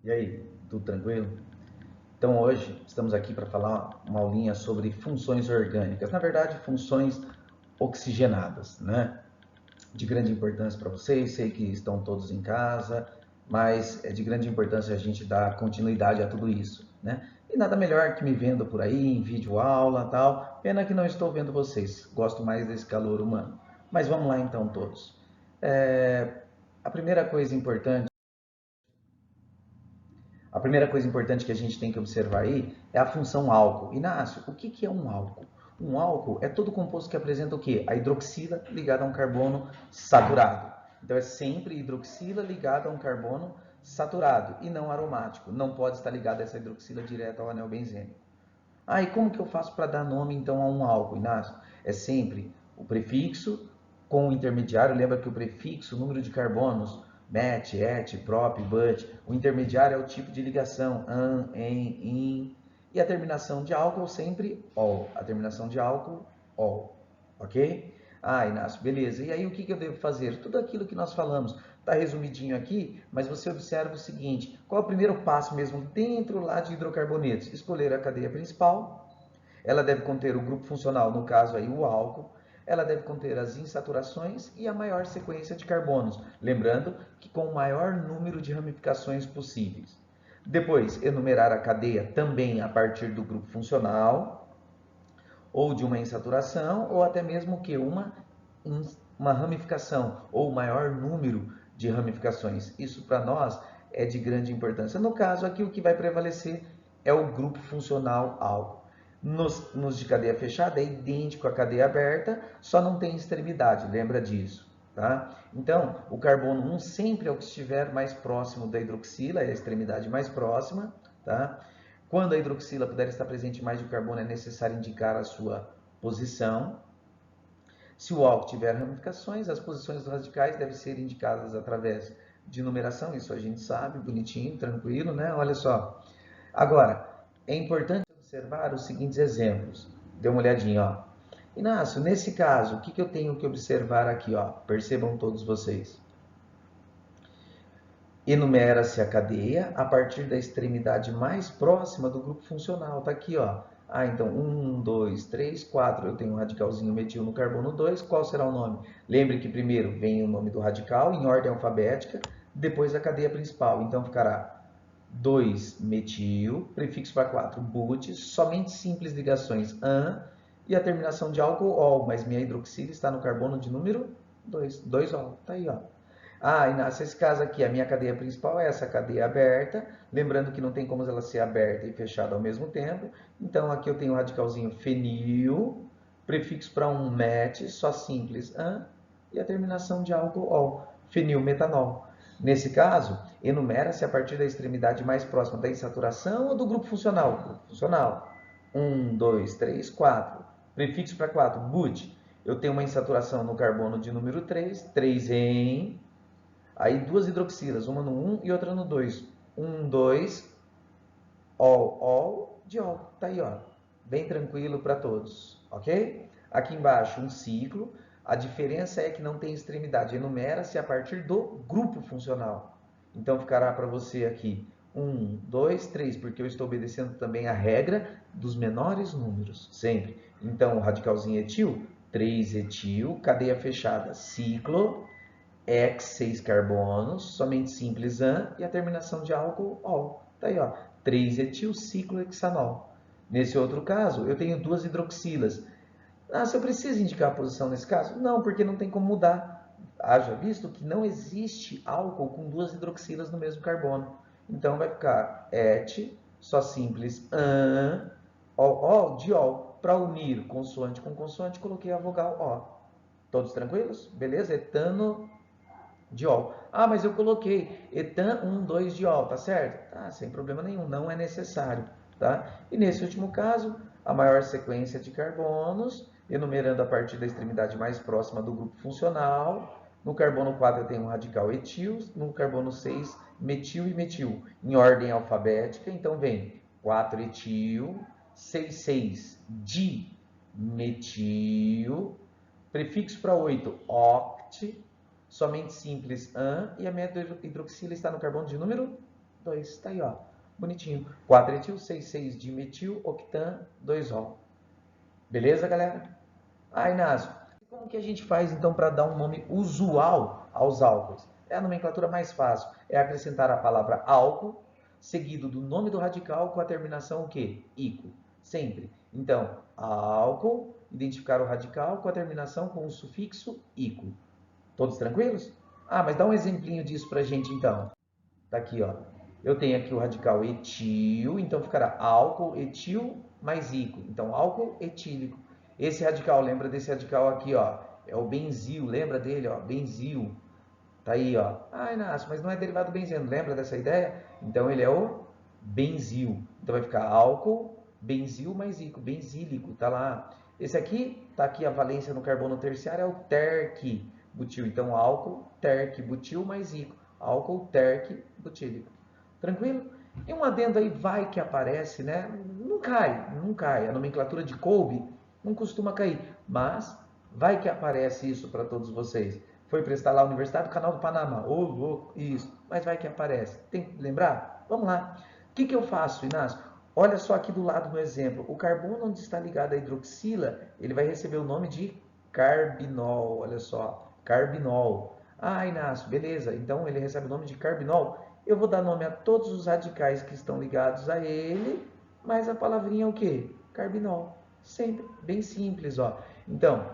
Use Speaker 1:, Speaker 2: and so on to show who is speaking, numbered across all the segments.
Speaker 1: E aí, tudo tranquilo? Então hoje estamos aqui para falar uma aulinha sobre funções orgânicas, na verdade funções oxigenadas, né? De grande importância para vocês, sei que estão todos em casa, mas é de grande importância a gente dar continuidade a tudo isso, né? E nada melhor que me vendo por aí em vídeo aula, tal. Pena que não estou vendo vocês. Gosto mais desse calor humano. Mas vamos lá então todos. A primeira coisa importante A primeira coisa importante que a gente tem que observar aí é a função álcool. Inácio, o que é um álcool? Um álcool é todo composto que apresenta o quê? A hidroxila ligada a um carbono saturado. Então é sempre hidroxila ligada a um carbono saturado e não aromático. Não pode estar ligada essa hidroxila direto ao anel benzênico. Ah, e como que eu faço para dar nome então a um álcool, Inácio? É sempre o prefixo com o intermediário. Lembra que o prefixo, o número de carbonos, met, et, prop, but. O intermediário é o tipo de ligação, an, em, in. E a terminação de álcool sempre ol. A terminação de álcool, ol. Ok? Ah, Inácio, beleza. E aí o que eu devo fazer? Tudo aquilo que nós falamos está resumidinho aqui, mas você observa o seguinte: qual é o primeiro passo mesmo dentro lá de hidrocarbonetos? Escolher a cadeia principal. Ela deve conter o grupo funcional, no caso aí o álcool. Ela deve conter as insaturações e a maior sequência de carbonos, lembrando que com o maior número de ramificações possíveis. Depois, enumerar a cadeia também a partir do grupo funcional, ou de uma insaturação, ou até mesmo que uma ramificação, ou maior número de ramificações. Isso para nós é de grande importância. No caso aqui, o que vai prevalecer é o grupo funcional álcool. Nos de cadeia fechada é idêntico à cadeia aberta, só não tem extremidade, lembra disso. Tá? Então, o carbono 1 sempre é o que estiver mais próximo da hidroxila, é a extremidade mais próxima. Tá? Quando a hidroxila puder estar presente em mais de um carbono, é necessário indicar a sua posição. Se o álcool tiver ramificações, as posições dos radicais devem ser indicadas através de numeração, isso a gente sabe, bonitinho, tranquilo, né? Olha só. Agora, é importante observar os seguintes exemplos. Dê uma olhadinha, ó. Inácio, nesse caso, o que eu tenho que observar aqui, ó? Percebam todos vocês. Enumera-se a cadeia a partir da extremidade mais próxima do grupo funcional. Está aqui, ó. Ah, então 1, 2, 3, 4. Eu tenho um radicalzinho metil no carbono 2. Qual será o nome? Lembre que primeiro vem o nome do radical em ordem alfabética, depois a cadeia principal. Então ficará 2 metil, prefixo para 4 but, somente simples ligações an e a terminação de álcool ol, mas minha hidroxila está no carbono de número 2, 2ol. Tá aí, ó. Ah, e nesse caso aqui, a minha cadeia principal é essa cadeia aberta, lembrando que não tem como ela ser aberta e fechada ao mesmo tempo. Então aqui eu tenho o radicalzinho fenil, prefixo para um met, só simples an, e a terminação de álcool ol, fenilmetanol. Nesse caso, enumera-se a partir da extremidade mais próxima da insaturação ou do grupo funcional? Grupo funcional. 1, 2, 3, 4. Prefixo para 4, but. Eu tenho uma insaturação no carbono de número 3, 3 em. Aí duas hidroxilas, uma no 1 e outra no 2. 1, 2, ol, diol. Tá aí, ó. Bem tranquilo para todos, ok? Aqui embaixo, um ciclo. A diferença é que não tem extremidade. Enumera-se a partir do grupo funcional. Então, ficará para você aqui 1, 2, 3, porque eu estou obedecendo também a regra dos menores números, sempre. Então, o radicalzinho etil, 3 etil, cadeia fechada, ciclo, X, 6 carbonos, somente simples an, e a terminação de álcool, ol. Tá aí, ó, 3-etilciclohexanol. Nesse outro caso, eu tenho duas hidroxilas. Ah, se eu preciso indicar a posição nesse caso? Não, porque não tem como mudar. Haja visto que não existe álcool com duas hidroxilas no mesmo carbono. Então vai ficar et, só simples an, ol, diol. Para unir consoante com consoante, coloquei a vogal O. Todos tranquilos? Beleza? Etano diol. Ah, mas eu coloquei etan 1, 2 diol, tá certo? Tá, sem problema nenhum, não é necessário, tá? E nesse último caso, a maior sequência de carbonos, enumerando a partir da extremidade mais próxima do grupo funcional. No carbono 4 eu tenho um radical etil, no carbono 6 metil e metil, em ordem alfabética, então vem 4 etil, 6, 6 dimetil, prefixo para 8, oct, somente simples an, e a minha hidroxila está no carbono de número 2. Tá aí, ó. Bonitinho. 4-etil, 6,6-dimetil, octan, 2-ol. Beleza, galera? Ah, Inácio, como que a gente faz então para dar um nome usual aos álcoois? É a nomenclatura mais fácil. É acrescentar a palavra álcool, seguido do nome do radical com a terminação o quê? Ico. Sempre. Então, álcool, identificar o radical com a terminação com o sufixo ico. Todos tranquilos? Ah, mas dá um exemplinho disso pra gente então. Tá aqui, ó. Eu tenho aqui o radical etil, então ficará álcool etil mais ico. Então, álcool etílico. Esse radical, lembra desse radical aqui, ó? É o benzil, lembra dele, ó? Benzil. Tá aí, ó. Ah, Inácio, mas não é derivado do benzeno, lembra dessa ideia? Então, ele é o benzil. Então, vai ficar álcool, benzil mais ico, benzílico, tá lá. Esse aqui, tá aqui a valência no carbono terciário, é o terc butil. Então, álcool, terc, butil mais ico. Álcool, terc, butílico. Tranquilo? E um adendo aí vai que aparece, né? Não cai, não cai. A nomenclatura de Kolbe não costuma cair, mas vai que aparece isso para todos vocês. Foi prestar lá a Universidade do Canal do Panamá. Ô, louco, isso. Mas vai que aparece. Tem que lembrar? Vamos lá. O que eu faço, Inácio? Olha só aqui do lado no exemplo. O carbono onde está ligado a hidroxila, ele vai receber o nome de carbinol. Olha só, carbinol. Ah, Inácio, beleza. Então ele recebe o nome de carbinol. Eu vou dar nome a todos os radicais que estão ligados a ele, mas a palavrinha é o quê? Carbinol. Sempre, bem simples, ó. Então,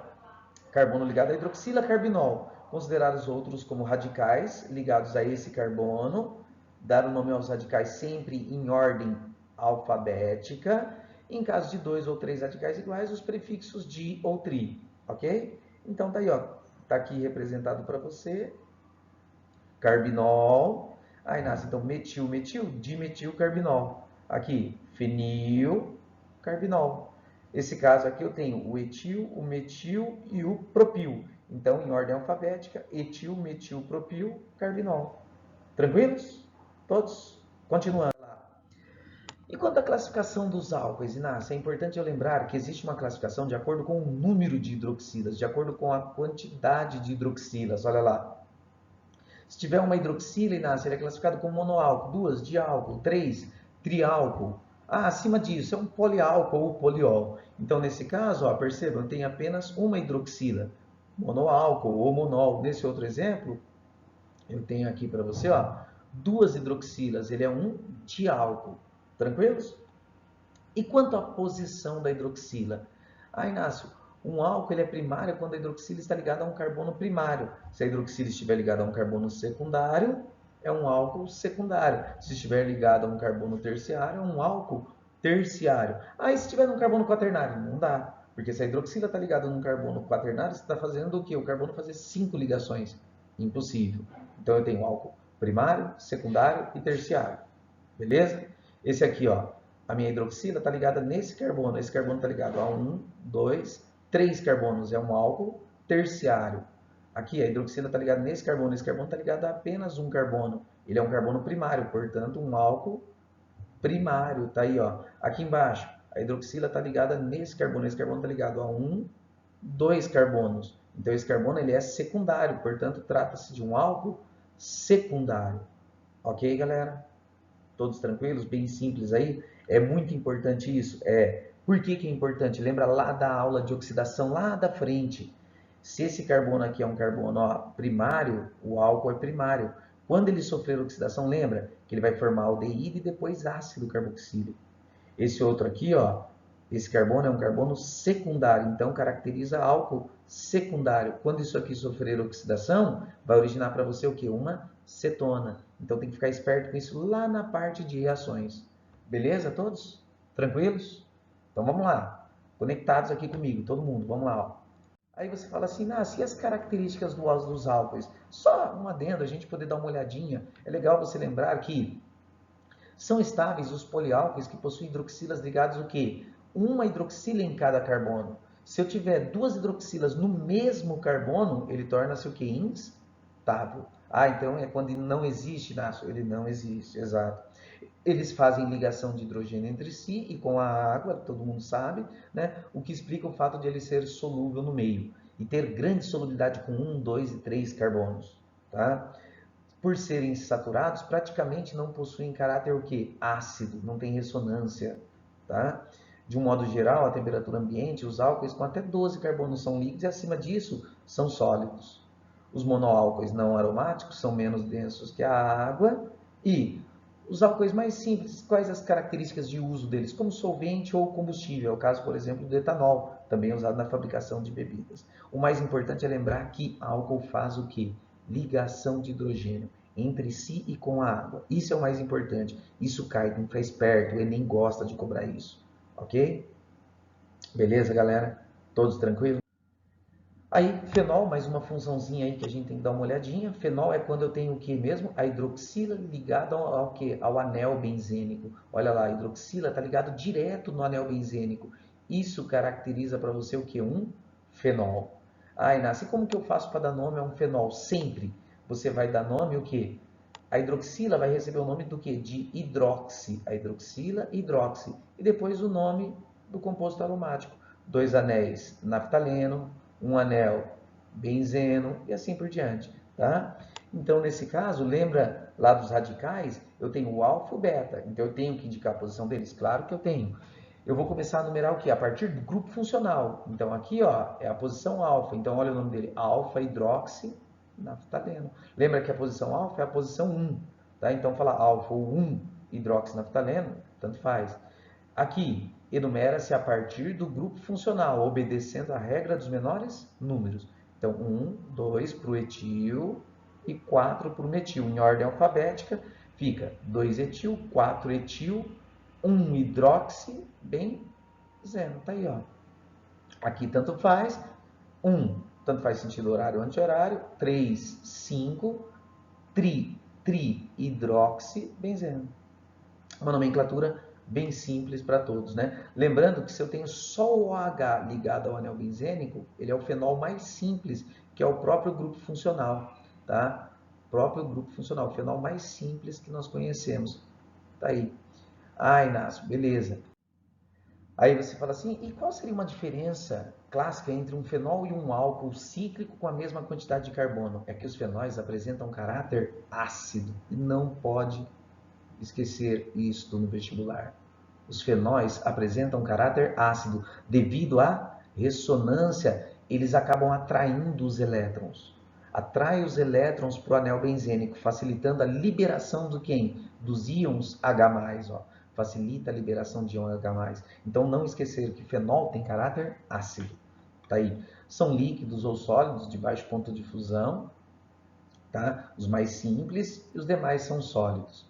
Speaker 1: carbono ligado a hidroxila, carbinol. Considerar os outros como radicais ligados a esse carbono. Dar o nome aos radicais sempre em ordem alfabética. Em caso de 2 ou 3 radicais iguais, os prefixos di ou tri, ok? Então tá aí, ó. Tá aqui representado para você. Carbinol. Ah, Inácio, então metil, metil, dimetil, carbinol. Aqui, fenil, carbinol. Esse caso aqui eu tenho o etil, o metil e o propil. Então, em ordem alfabética, etil, metil, propil, carbinol. Tranquilos? Todos? Continuando lá. E quanto à classificação dos álcoois, Inácio, é importante eu lembrar que existe uma classificação de acordo com o número de hidroxilas, de acordo com a quantidade de hidroxilas. Olha lá. Se tiver uma hidroxila, Inácio, ele é classificado como monoálcool, 2, diálcool, 3, triálcool. Ah, acima disso, é um poliálcool ou poliol. Então, nesse caso, ó, percebam, tem apenas uma hidroxila, monoálcool ou monol. Nesse outro exemplo, eu tenho aqui para você, ó, 2 hidroxilas, ele é um diálcool. Tranquilos? E quanto à posição da hidroxila? Ah, Inácio, um álcool ele é primário quando a hidroxila está ligada a um carbono primário. Se a hidroxila estiver ligada a um carbono secundário, é um álcool secundário. Se estiver ligado a um carbono terciário, é um álcool terciário. Ah, e se estiver num carbono quaternário? Não dá. Porque se a hidroxila está ligada num carbono quaternário, você está fazendo o quê? O carbono fazer 5 ligações. Impossível. Então eu tenho um álcool primário, secundário e terciário. Beleza? Esse aqui, ó, a minha hidroxila está ligada nesse carbono. Esse carbono está ligado a 1, 2, 3 carbonos. É um álcool terciário. Aqui, a hidroxila está ligada nesse carbono. Esse carbono está ligado a apenas um carbono. Ele é um carbono primário, portanto, um álcool primário. Tá aí, ó. Aqui embaixo, a hidroxila está ligada nesse carbono. Esse carbono está ligado a 1, 2 carbonos. Então, esse carbono ele é secundário, portanto, trata-se de um álcool secundário. Ok, galera? Todos tranquilos? Bem simples aí. É muito importante isso. Por que é importante? Lembra lá da aula de oxidação, lá da frente. Se esse carbono aqui é um carbono primário, o álcool é primário. Quando ele sofrer oxidação, lembra que ele vai formar aldeído e depois ácido carboxílico. Esse outro aqui, ó, esse carbono é um carbono secundário, então caracteriza álcool secundário. Quando isso aqui sofrer oxidação, vai originar para você o quê? Uma cetona. Então tem que ficar esperto com isso lá na parte de reações. Beleza, todos? Tranquilos? Então vamos lá. Conectados aqui comigo, todo mundo. Vamos lá, ó. Aí você fala assim, e as características dos álcoois? Só um adendo, a gente poder dar uma olhadinha. É legal você lembrar que são estáveis os poliálcoois que possuem hidroxilas ligadas o quê? Uma hidroxila em cada carbono. Se eu tiver 2 hidroxilas no mesmo carbono, ele torna-se o quê? Instável. Ah, então é quando não existe, Inácio? Ele não existe, exato. Eles fazem ligação de hidrogênio entre si e com a água, todo mundo sabe, né? O que explica o fato de ele ser solúvel no meio e ter grande solubilidade com 1, 2 e 3 carbonos, tá? por serem saturados, praticamente não possuem caráter o quê? Ácido, não tem ressonância, tá? De um modo geral, a temperatura ambiente, os álcoois com até 12 carbonos são líquidos e acima disso são sólidos. Os monoálcoois não aromáticos são menos densos que a água e os álcoois mais simples, quais as características de uso deles? Como solvente ou combustível, é o caso, por exemplo, do etanol, também usado na fabricação de bebidas. O mais importante é lembrar que álcool faz o quê? Ligação de hidrogênio entre si e com a água. Isso é o mais importante. Isso cai, tem que ficar esperto, o Enem gosta de cobrar isso. Ok? Beleza, galera? Todos tranquilos? Aí, fenol, mais uma funçãozinha aí que a gente tem que dar uma olhadinha. Fenol é quando eu tenho o que mesmo? A hidroxila ligada ao que? Ao anel benzênico. Olha lá, a hidroxila está ligado direto no anel benzênico. Isso caracteriza para você o que? Um fenol. Ah, Inácio, e como que eu faço para dar nome a um fenol? Sempre você vai dar nome o que? A hidroxila vai receber o nome do que? De hidroxi. A hidroxila, hidroxi. E depois o nome do composto aromático. 2 anéis naftaleno, um anel benzeno e assim por diante, tá? Então, nesse caso, lembra lá dos radicais, eu tenho o alfa e o beta, então eu tenho que indicar a posição deles, claro que eu tenho. Eu vou começar a numerar o que? A partir do grupo funcional. Então, aqui ó, é a posição alfa, então olha o nome dele, alfa hidroxi naftaleno. Lembra que a posição alfa é a posição 1, tá? Então, fala alfa ou 1 hidroxi naftaleno, tanto faz. Aqui, enumera-se a partir do grupo funcional, obedecendo a regra dos menores números. Então, 1, 2 para o etil e 4 para o metil. Em ordem alfabética, fica 2 etil, 4 etil, 1 hidroxi, benzeno. Tá aí, ó. Aqui tanto faz. 1, tanto faz sentido horário ou anti-horário. 3, 5, tri-hidroxi, benzeno. Uma nomenclatura bem simples para todos, né? Lembrando que se eu tenho só o OH ligado ao anel benzênico, ele é o fenol mais simples, que é o próprio grupo funcional, tá? O próprio grupo funcional, o fenol mais simples que nós conhecemos. Tá aí. Ah, Inácio, beleza. Aí você fala assim, e qual seria uma diferença clássica entre um fenol e um álcool cíclico com a mesma quantidade de carbono? É que os fenóis apresentam um caráter ácido e não pode esquecer isto no vestibular. Os fenóis apresentam caráter ácido devido à ressonância, eles acabam atraindo os elétrons. Atrai os elétrons para o anel benzênico, facilitando a liberação do quem? Dos íons H+, ó. Facilita a liberação de íon H+. Então não esquecer que fenol tem caráter ácido. Tá aí. São líquidos ou sólidos de baixo ponto de fusão, tá? Os mais simples e os demais são sólidos.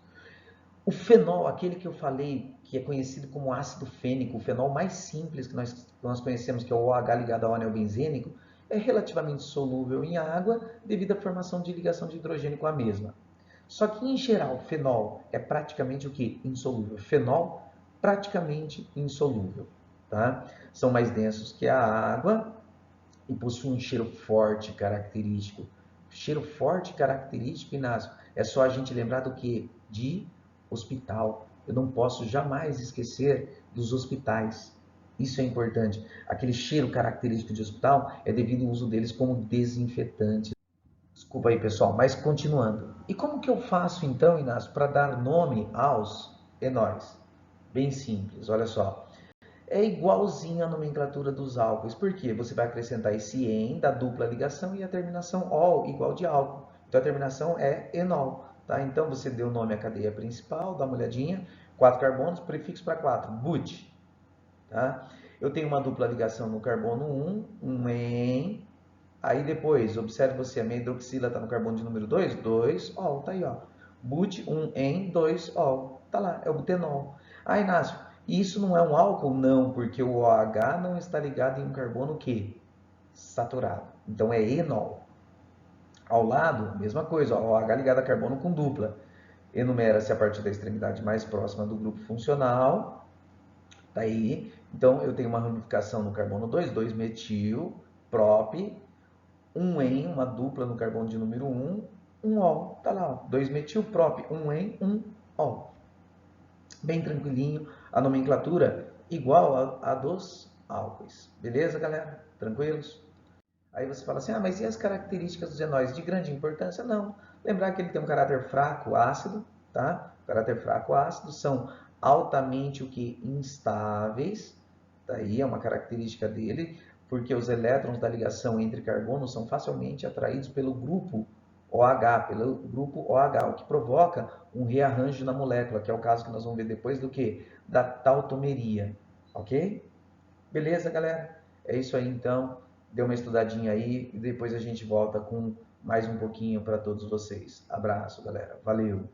Speaker 1: O fenol, aquele que eu falei, que é conhecido como ácido fênico, o fenol mais simples que nós conhecemos, que é o OH ligado ao anel benzênico, é relativamente solúvel em água devido à formação de ligação de hidrogênio com a mesma. Só que, em geral, fenol é praticamente o que? Insolúvel. Fenol, praticamente insolúvel. Tá? São mais densos que a água e possuem um cheiro forte característico. Cheiro forte característico, Inácio, é só a gente lembrar do que? De hospital. Eu não posso jamais esquecer dos hospitais. Isso é importante. Aquele cheiro característico de hospital é devido ao uso deles como desinfetante. Desculpa aí, pessoal, mas continuando. E como que eu faço então, Inácio, para dar nome aos enóis? Bem simples, olha só. É igualzinho à nomenclatura dos álcoois. Por quê? Você vai acrescentar esse "en" da dupla ligação e a terminação "ol", igual de álcool. Então a terminação é enol. Tá? Então você deu o nome à cadeia principal, dá uma olhadinha. 4 carbonos, prefixo para 4, but. Tá? Eu tenho uma dupla ligação no carbono 1, um "en". Aí depois, observe você, a minha hidroxila está no carbono de número 2, 2 ol, tá aí, ó. But, 1 en, 2 ol. Tá lá, é o butenol. Ah, Inácio, isso não é um álcool? Não, porque o OH não está ligado em um carbono que? Saturado. Então é enol. Ao lado, mesma coisa, ó, OH ligado a carbono com dupla. Enumera-se a partir da extremidade mais próxima do grupo funcional. Tá aí. Então eu tenho uma ramificação no carbono 2, 2-metil, prop, um en, uma dupla no carbono de número 1 ol. Tá lá, 2-metil-prop, um en, 1 ol. Bem tranquilinho, a nomenclatura igual a dos álcoois. Beleza, galera? Tranquilos? Aí você fala assim, ah, mas e as características dos enóis? De grande importância? Não. Lembrar que ele tem um caráter fraco ácido, tá? O caráter fraco ácido são altamente o que instáveis, daí é uma característica dele, porque os elétrons da ligação entre carbonos são facilmente atraídos pelo grupo OH, o que provoca um rearranjo na molécula, que é o caso que nós vamos ver depois do que? Da tautomeria, ok? Beleza, galera? É isso aí então. Dê uma estudadinha aí e depois a gente volta com mais um pouquinho para todos vocês. Abraço, galera. Valeu!